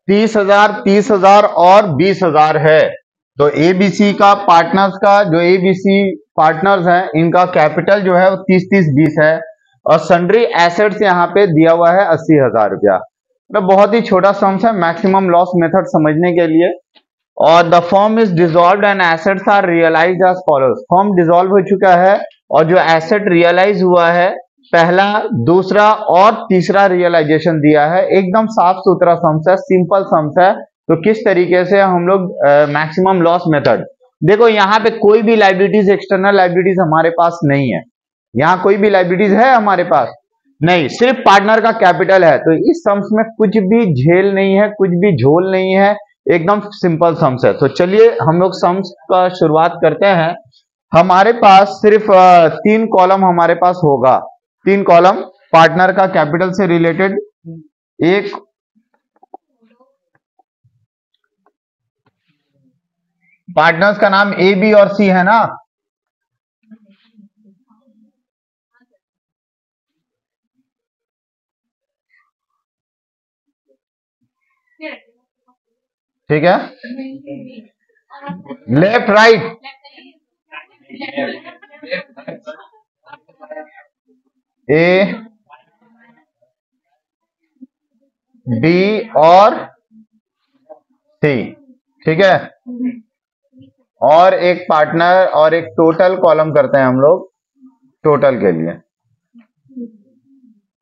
30,000, 30,000 और 20,000 है। तो एबीसी का पार्टनर्स का, जो एबीसी पार्टनर्स हैं, इनका कैपिटल जो है वो 30-30-20 है, और सन्ड्री एसेट्स यहाँ पे दिया हुआ है 80,000 रुपया। मतलब बहुत ही छोटा सम्स है मैक्सिमम लॉस मेथड समझने के लिए। और the firm is dissolved and assets are realised as follows. Firm dissolve हो चुका है और जो एसेट रियलाइज हुआ है, पहला, दूसरा और तीसरा रियलाइजेशन दिया है। एकदम साफ सुथरा सम्स है, सिंपल सम्स है। तो किस तरीके से हम लोग मैक्सिमम लॉस मेथड, देखो यहाँ पे कोई भी लाइबिलिटीज, एक्सटर्नल लाइबिलिटीज हमारे पास नहीं है। यहाँ कोई भी लाइबिलिटीज है हमारे पास नहीं, सिर्फ पार्टनर का कैपिटल है। तो इस सम्स में कुछ भी झेल नहीं है, कुछ भी झोल नहीं है, एकदम सिंपल सम्स है। तो चलिए हम लोग सम्स का शुरुआत करते हैं। हमारे पास सिर्फ 3 कॉलम हमारे पास होगा, 3 कॉलम पार्टनर का कैपिटल से रिलेटेड। एक पार्टनर्स का नाम ए, बी और सी है ना। ठीक है, लेफ्ट राइट, ए, बी और सी। ठीक है, और एक पार्टनर और एक टोटल कॉलम करते हैं हम लोग टोटल के लिए।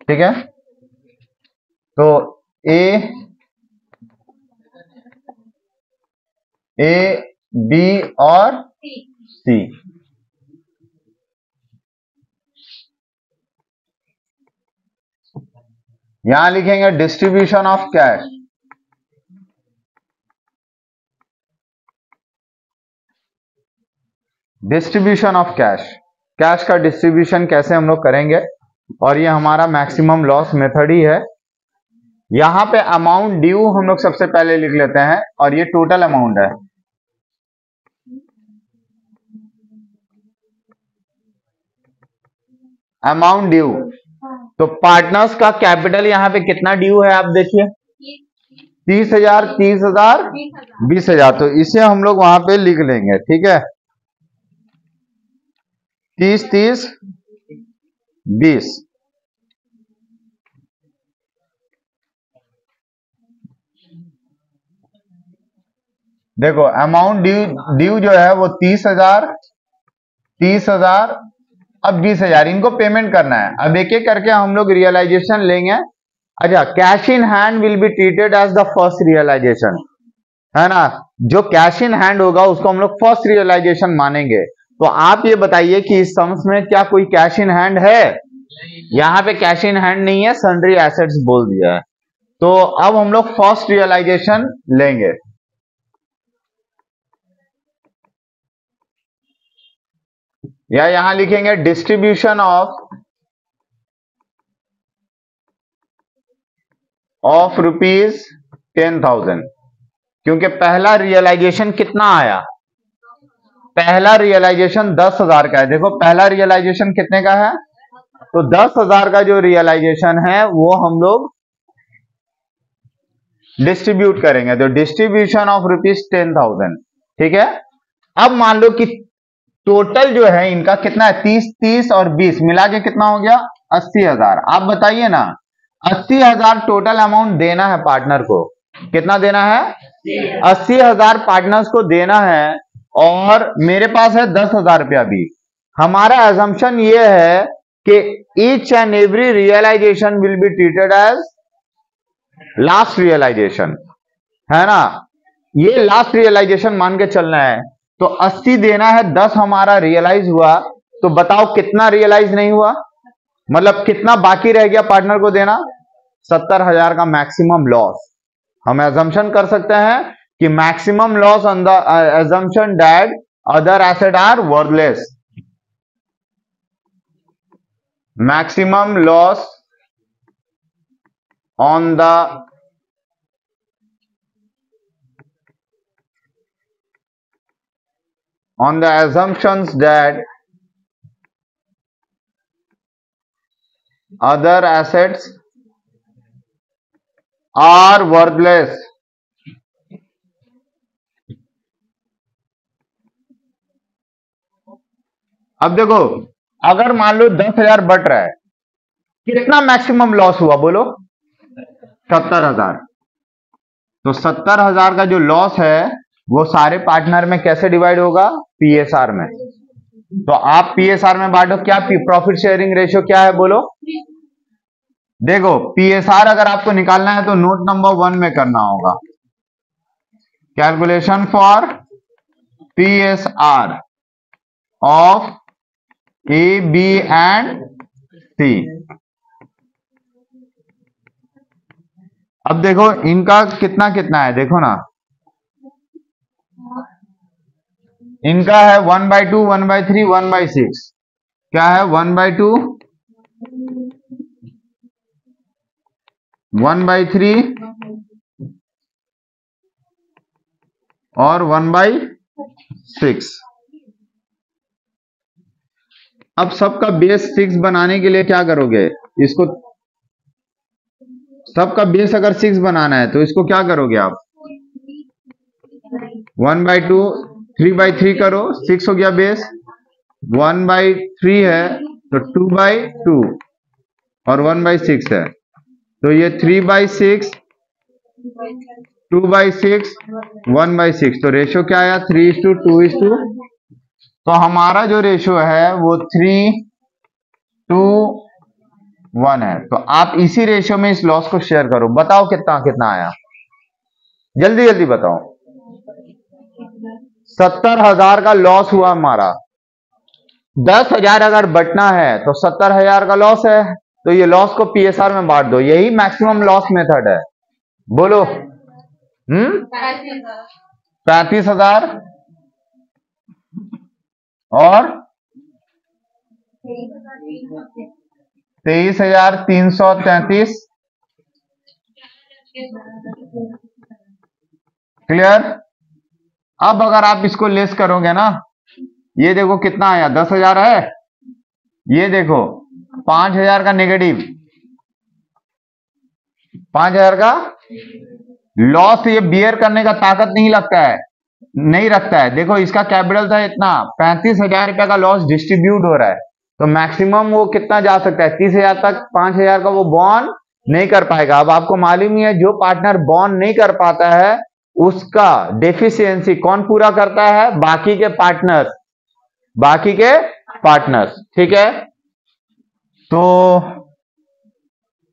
ठीक है, तो ए, बी और सी। यहां लिखेंगे distribution of cash. Distribution of cash, cash का डिस्ट्रीब्यूशन कैसे हम लोग करेंगे, और ये हमारा मैक्सिमम लॉस मेथड ही है। यहां पे अमाउंट ड्यू हम लोग सबसे पहले लिख लेते हैं, और ये टोटल अमाउंट है। अमाउंट ड्यू, तो पार्टनर्स का कैपिटल यहां पे कितना ड्यू है आप देखिए, 30,000, 30,000, 20,000। तो इसे हम लोग वहां पे लिख लेंगे। ठीक है, 30-30-20। देखो अमाउंट ड्यू जो है वो 30,000, 30,000, अब 20,000, इनको पेमेंट करना है। अब एक एक करके हम लोग रियलाइजेशन लेंगे। अच्छा, cash in hand will be treated as the first realisation, है ना। जो कैश इन हैंड होगा उसको हम लोग फर्स्ट रियलाइजेशन मानेंगे। तो आप ये बताइए कि इस सम्स में क्या कोई कैश इन हैंड है? यहाँ पे कैश इन हैंड नहीं है, सन्ड्री एसेट्स बोल दिया है। तो अब हम लोग फर्स्ट रियलाइजेशन लेंगे। या यहां लिखेंगे डिस्ट्रीब्यूशन ऑफ ₹10,000, क्योंकि पहला रियलाइजेशन कितना आया, पहला रियलाइजेशन 10,000 का है। देखो पहला रियलाइजेशन कितने का है, तो 10,000 का जो रियलाइजेशन है वो हम लोग डिस्ट्रीब्यूट करेंगे। तो डिस्ट्रीब्यूशन ऑफ ₹10,000। ठीक है, अब मान लो कि टोटल जो है इनका कितना है, 30-30 और 20 मिला के कितना हो गया, 80,000। आप बताइए ना, 80,000 टोटल अमाउंट देना है पार्टनर को। कितना देना है, 80,000 पार्टनर्स को देना है, और मेरे पास है 10,000 रुपया भी। हमारा एजम्पशन ये है कि each and every realisation will be treated as last realisation, है ना। ये लास्ट रियलाइजेशन मान के चलना है। तो 80 देना है, 10 हमारा रियलाइज हुआ। तो बताओ कितना रियलाइज नहीं हुआ, मतलब कितना बाकी रह गया पार्टनर को देना, 70,000 का मैक्सिमम लॉस। हम एजम्पशन कर सकते हैं कि maximum loss on the assumption that other asset are worthless. Maximum loss on the assumptions that other assets are worthless। अब देखो, अगर मान लो 10,000 बट रहा है, कितना मैक्सिमम लॉस हुआ बोलो? 70,000। तो 70,000 का जो लॉस है वो सारे पार्टनर में कैसे डिवाइड होगा? पीएसआर में। तो आप पीएसआर में बांटो, क्या प्रॉफिट शेयरिंग रेशियो क्या है बोलो? देखो, पीएसआर अगर आपको निकालना है तो नोट नंबर 1 में करना होगा, calculation for PSR of A, B and C. अब देखो इनका कितना कितना है, देखो ना, इनका है 1/2, 1/3, 1/6। क्या है? 1/2, 1/3 और 1/6। अब सबका बेस 6 बनाने के लिए क्या करोगे? इसको, सबका बेस अगर 6 बनाना है तो इसको क्या करोगे आप? 1/2, 3/3 करो, 6 हो गया बेस। 1/3 है तो 2/2 और 1/6 है, तो ये 3/6, 2/6, 1/6। तो रेशियो क्या आया? 3:2:2। तो हमारा जो रेशियो है वो 3:1 है। तो आप इसी रेशियो में इस लॉस को शेयर करो, बताओ कितना कितना आया, जल्दी जल्दी बताओ। 70,000 का लॉस हुआ हमारा। 10,000 अगर बटना है तो 70,000 का लॉस है, तो ये लॉस को पीएसआर में बांट दो, यही मैक्सिमम लॉस मेथड है। बोलो 35,000 और 23,333। क्लियर? अब अगर आप इसको लेस करोगे ना, ये देखो कितना आया, 10,000 है, ये देखो 5,000 का नेगेटिव, 5,000 का लॉस ये बियर करने का ताकत नहीं रखता है। देखो इसका कैपिटल था इतना, 35,000 रुपए का लॉस डिस्ट्रीब्यूट हो रहा है, तो मैक्सिमम वो कितना जा सकता है? 30,000 तक। 5,000 का वो बॉन्ड नहीं कर पाएगा। अब आपको मालूम ही है, जो पार्टनर बॉन्ड नहीं कर पाता है उसका डेफिशिएंसी कौन पूरा करता है? बाकी के पार्टनर्स। ठीक है, तो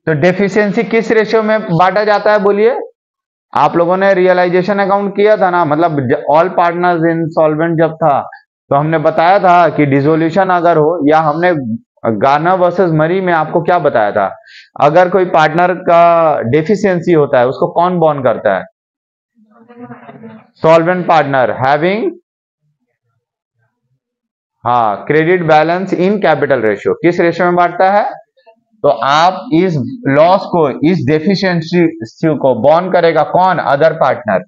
डेफिशिएंसी किस रेशियो में बांटा जाता है बोलिए? आप लोगों ने रियलाइजेशन अकाउंट किया था ना, मतलब ऑल पार्टनर्स इंसॉल्वेंट जब था तो हमने बताया था कि डिसोल्यूशन अगर हो, या हमने गार्नर वर्सेस मरी में आपको क्या बताया था, अगर कोई पार्टनर का डेफिशिएंसी होता है उसको कौन बॉन्ड करता है? Solvent partner having credit balance in capital ratio. किस रेशियो में बांटता है? तो आप इस लॉस को, इस डेफिशिएंसी को बॉन्ड करेगा कौन? Other partner.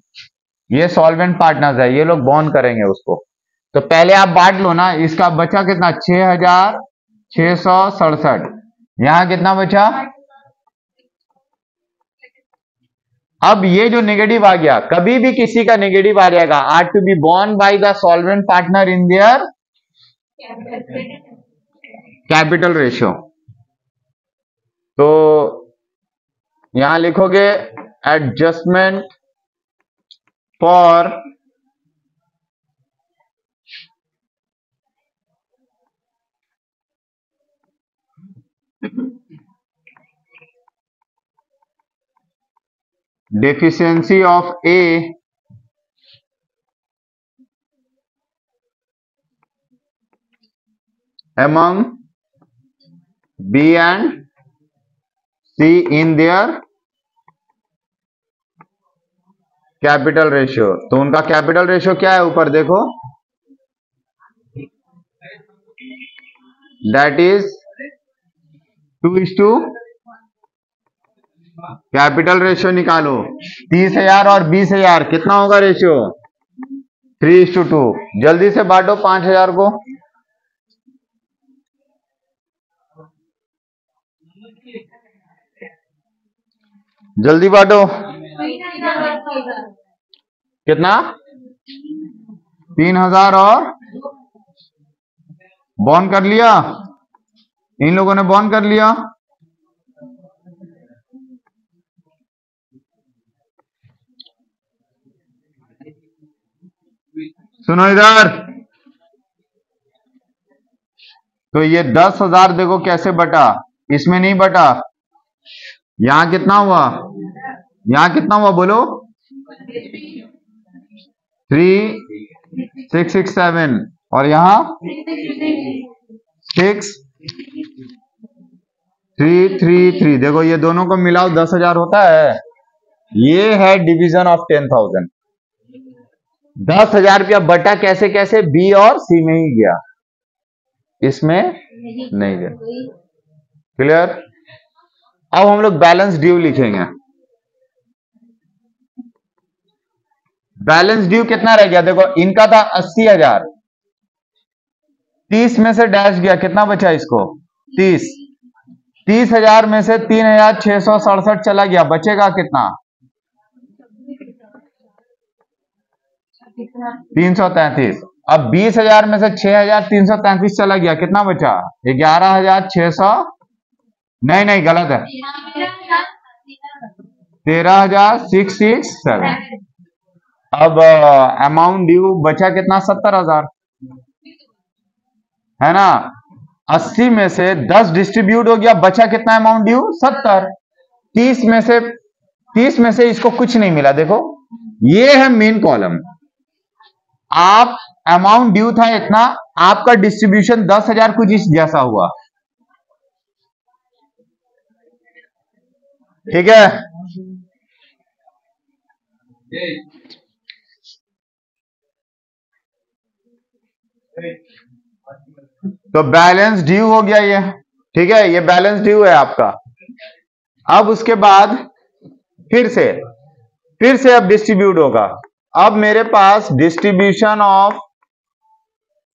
ये सॉल्वेंट पार्टनर्स है, ये लोग बॉन्ड करेंगे उसको। तो पहले आप बांट लो ना, इसका बचा कितना? 6,667। यहां कितना बचा? अब ये जो नेगेटिव आ गया, कभी भी किसी का नेगेटिव आ जाएगा, आर टू बी बॉन्ड by the solvent partner in their capital ratio. तो यहां लिखोगे adjustment for deficiency of A among B and C in their capital ratio. तो उनका कैपिटल रेशियो क्या है? ऊपर देखो, दैट इज 2:, कैपिटल रेशियो निकालो। 30,000 और 20,000 कितना होगा रेशियो? 3:2। जल्दी से बांटो 5,000 को, जल्दी बांटो। कितना? 3,000 और बॉन्ड कर लिया, इन लोगों ने बॉन्ड कर लिया। सुनो इधर, तो ये 10,000 देखो कैसे बटा, इसमें नहीं बटा। यहां कितना हुआ, यहां कितना हुआ बोलो, 3667, और यहां 6333। देखो ये दोनों को मिलाओ 10,000 होता है। ये है डिवीजन ऑफ 10,000। 10,000 रुपया बटा कैसे कैसे, बी और सी में ही गया, इसमें नहीं गया। क्लियर। अब हम लोग बैलेंस ड्यू लिखेंगे। बैलेंस ड्यू कितना रह गया, देखो इनका था 80,000, 30 में से डैश गया, कितना बचा इसको 30। 30,000 में से 3,667 चला गया, बचेगा कितना 333। अब 20,000 में से 6,333 चला गया, कितना बचा 11,600, नहीं गलत है, 13,667। अब अमाउंट ड्यू बचा कितना 70,000 है ना। 80 में से 10 डिस्ट्रीब्यूट हो गया, बचा कितना अमाउंट ड्यू 70। 30 में से इसको कुछ नहीं मिला। देखो ये है मेन कॉलम, आप अमाउंट ड्यू था इतना, आपका डिस्ट्रीब्यूशन 10,000 कुछ इस जैसा हुआ, ठीक है। तो बैलेंस ड्यू हो गया ये, ठीक है, ये बैलेंस ड्यू है आपका। अब उसके बाद फिर से अब डिस्ट्रीब्यूट होगा। अब मेरे पास distribution of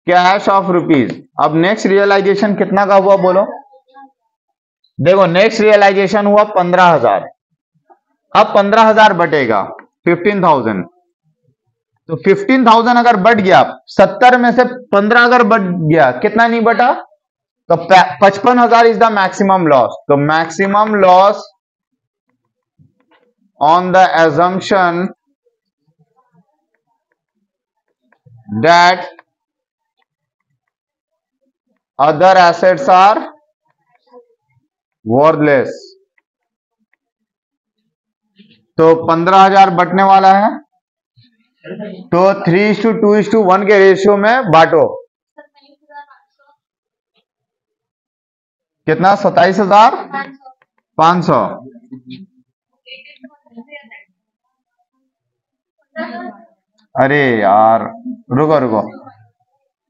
cash of rupees. अब नेक्स्ट रियलाइजेशन कितना का हुआ बोलो, देखो नेक्स्ट रियलाइजेशन हुआ 15,000। अब 15,000 बटेगा 15,000, तो 15,000 अगर बढ़ गया, 70 में से 15 अगर बढ़ गया, कितना नहीं बटा, तो 55,000 इज द मैक्सिमम लॉस। तो maximum loss on the assumption that other assets are worthless। तो 15,000 बटने वाला है, तो 3:2:1 के रेशियो में बांटो, कितना 27,500। अरे यार रुको,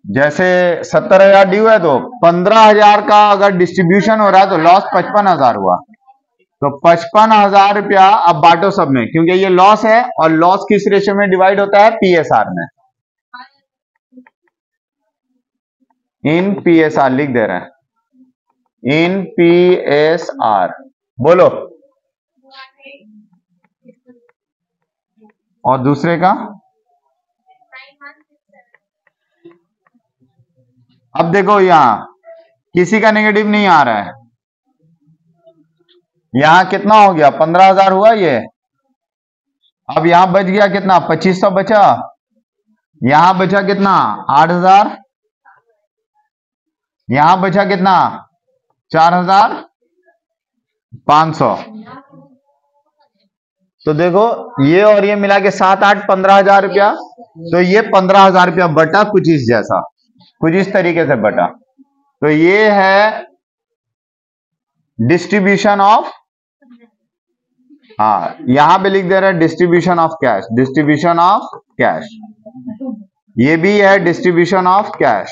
जैसे 70,000 ड्यू है, तो 15,000 का अगर डिस्ट्रीब्यूशन हो रहा है तो लॉस 55,000 हुआ। तो 55,000 रुपया अब बांटो सब में, क्योंकि ये लॉस है, और लॉस किस रेशियो में डिवाइड होता है, पीएसआर में। इन पीएसआर लिख दे रहे हैं, इन पीएसआर बोलो। और दूसरे का, अब देखो यहां किसी का नेगेटिव नहीं आ रहा है, यहां कितना हो गया 15,000 हुआ ये। अब यहां बच गया कितना 2500 बचा, यहां बचा कितना 8,000, यहां बचा कितना 4,500। तो देखो ये और ये मिला के 7-8 15,000 रुपया। तो ये 15,000 रुपया बटा कुछ इस जैसा, कुछ इस तरीके से बटा। तो ये है डिस्ट्रीब्यूशन ऑफ, हाँ यहां पे लिख दे रहे हैं distribution of cash, distribution of cash, ये भी है डिस्ट्रीब्यूशन ऑफ कैश।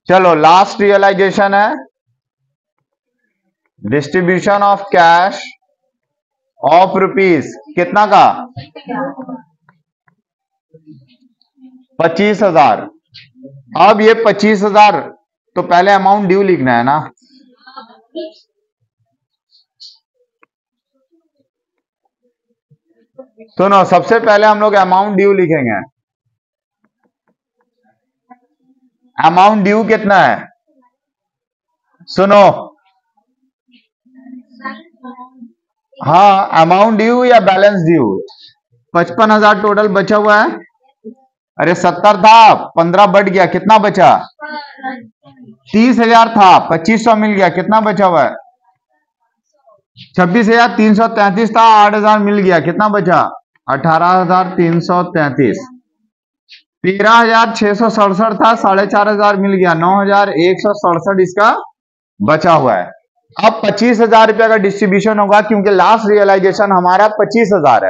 चलो लास्ट रियलाइजेशन है distribution of cash of rupees, कितना का 25,000। अब ये 25,000, तो पहले अमाउंट ड्यू लिखना है ना, सुनो सबसे पहले हम लोग अमाउंट ड्यू लिखेंगे। अमाउंट ड्यू कितना है? सुनो, हाँ, अमाउंट ड्यू या बैलेंस ड्यू? 55,000 टोटल बचा हुआ है। अरे 70 था, 15 बढ़ गया, कितना बचा? 30,000 था, 2500 मिल गया, कितना बचा हुआ है? 26,333 था, 8,000 मिल गया, कितना बचा? 18,333। 13,667 था, 4,500 मिल गया, 9,167 इसका बचा हुआ है। अब 25,000 रुपया का डिस्ट्रीब्यूशन होगा, क्योंकि लास्ट रियलाइजेशन हमारा 25,000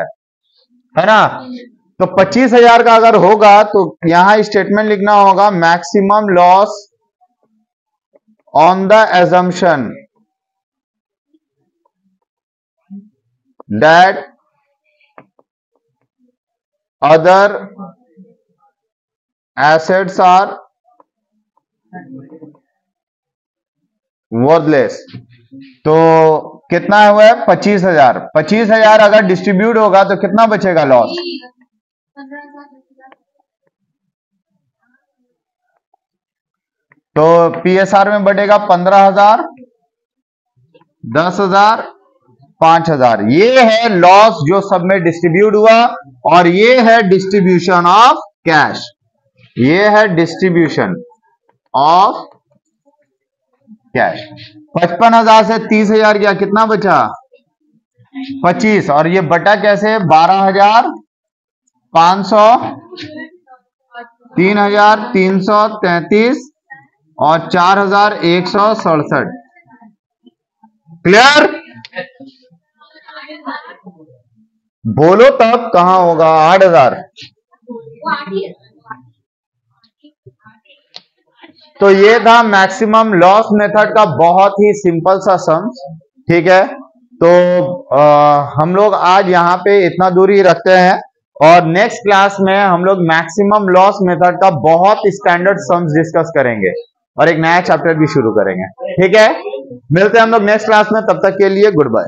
है ना? तो 25,000 का अगर होगा तो यहां स्टेटमेंट लिखना होगा, maximum loss on the assumption that other assets are worthless. तो कितना हुआ है? 25,000। 25,000 अगर डिस्ट्रीब्यूट होगा तो कितना बचेगा लॉस? तो पीएसआर में बढ़ेगा 15,000, 10,000, 5,000। ये है लॉस जो सब में डिस्ट्रीब्यूट हुआ, और ये है डिस्ट्रीब्यूशन ऑफ कैश। ये है डिस्ट्रीब्यूशन ऑफ कैश। 55,000 से 30,000 गया, कितना बचा? 25। और ये बटा कैसे? 12,500, 3,333 और 4,167। क्लियर? बोलो तब कहां होगा? 8,000। तो ये था मैक्सिमम लॉस मेथड का बहुत ही सिंपल सा सम। ठीक है, तो हम लोग आज यहाँ पे इतना दूर ही रखते हैं, और नेक्स्ट क्लास में हम लोग मैक्सिमम लॉस मेथड का बहुत स्टैंडर्ड सम्स डिस्कस करेंगे और एक नया चैप्टर भी शुरू करेंगे। ठीक है, मिलते हैं हम लोग नेक्स्ट क्लास में, तब तक के लिए गुड बाय।